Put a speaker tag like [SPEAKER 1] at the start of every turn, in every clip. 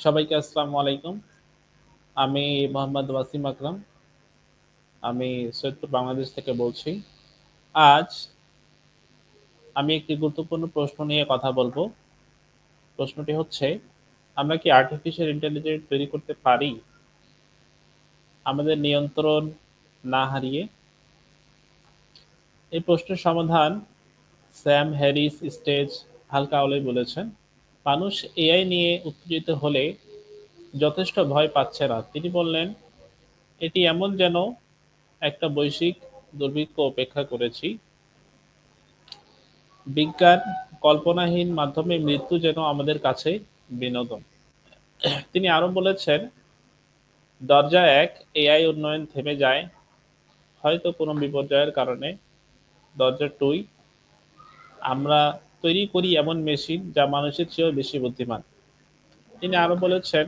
[SPEAKER 1] সবাইকে আসসালামু আলাইকুম। আমি মোহাম্মদ ওয়াসিম আকরাম। আমি সৈয়দপুর বাংলাদেশ থেকে বলছি। আজ আমি একটি গুরুত্বপূর্ণ প্রশ্ন নিয়ে কথা বলবো। প্রশ্নটি হচ্ছে, আমরা কি আর্টিফিশিয়াল ইন্টেলিজেন্স তৈরি করতে পারি আমাদের নিয়ন্ত্রণ না হারিয়ে? এই প্রশ্নের সমাধান স্যাম হ্যারিস স্টেজ হালকা আলোয় বলেছেন, মানুষ এআই নিয়ে উত্তেজিত হলে যথেষ্ট ভয় পাচ্ছে না। তিনি বললেন, এটি এমন যেন একটা বৈশ্বিক দুর্ভিক্ষ অপেক্ষা করেছি। বিজ্ঞান কল্পনাহীন মাধ্যমে মৃত্যু যেন আমাদের কাছে বিনোদন। তিনি আরো বলেছেন, দরজা এক, এআই উন্নয়ন থেমে যায় হয়তো কোনো বিপর্যয়ের কারণে। দরজা দুই, আমরা তৈরি করি এমন মেশিন যা মানুষের চেয়েও বেশি বুদ্ধিমান। তিনি আরো বলেছেন,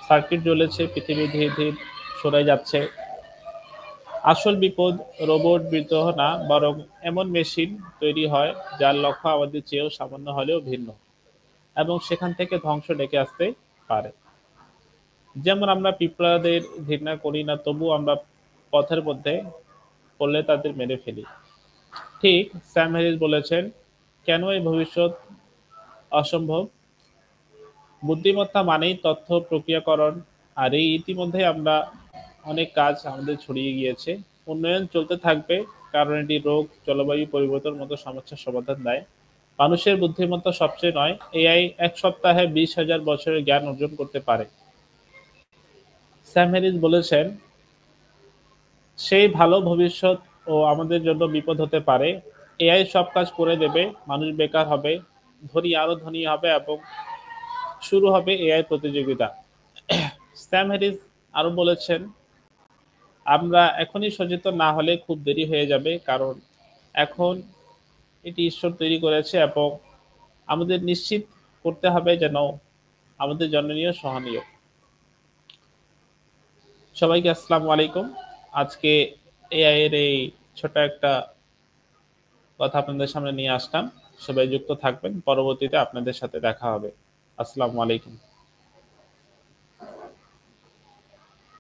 [SPEAKER 1] সার্কিট জ্বলেছে, পৃথিবী ধীরে ধীরে সরে যাচ্ছে। আসল বিপদ রোবট বিদ্রোহ না, বরং এমন মেশিন তৈরি হয় যার লক্ষ্য আমাদের চেয়েও সামান্য হলেও ভিন্ন, এবং সেখান থেকে ধ্বংস ডেকে আসতে পারে। যেমন আমরা পিঁপড়াদের ঘৃণা করি না, তবু আমরা পথের মধ্যে পড়লে তাদের মেরে ফেলি। ঠিক স্যাম হ্যারিস বলেছেন, কেন এই ভবিষ্যৎ অসম্ভব? বুদ্ধিমত্তা মানেই তথ্য প্রক্রিয়াকরণ, আর এই ইতিমধ্যে আমরা অনেক কাজ আমাদের ছড়িয়ে গিয়েছে। উন্নয়ন চলতে থাকবে, কারণ এটি রোগ, জলবায়ু পরিবর্তন মতো সমস্যার সমাধান দেয়। মানুষের বুদ্ধিমত্তা সবচেয়ে নয়, এআই এক সপ্তাহে 20,000 বছরের জ্ঞান অর্জন করতে পারে। স্যাম হ্যারিস বলেছেন, সেই ভালো ভবিষ্যৎ ও আমাদের জন্য বিপদ হতে পারে। এআই সব কাজ করে দেবে, মানুষ বেকার হবে, ধনী আরো ধনী হবে, এবং শুরু হবে এআই প্রতিযোগিতা। স্যাম হ্যারিস আরো বলেছেন, আমরা এখনই সচেতন না হলে খুব দেরি হয়ে যাবে, কারণ এখন এটি ঈশ্বর তৈরি করেছে, এবং আমাদের নিশ্চিত করতে হবে যেন আমাদের জননীয় সহনীয়। সবাইকে আসসালামু আলাইকুম। আজকে এআই এর এই ছোট একটা কথা আপনাদের সামনে নিয়ে আসলাম। সবাই যুক্ত থাকবেন, পরবর্তীতে আপনাদের সাথে দেখা হবে। আসসালামু আলাইকুম।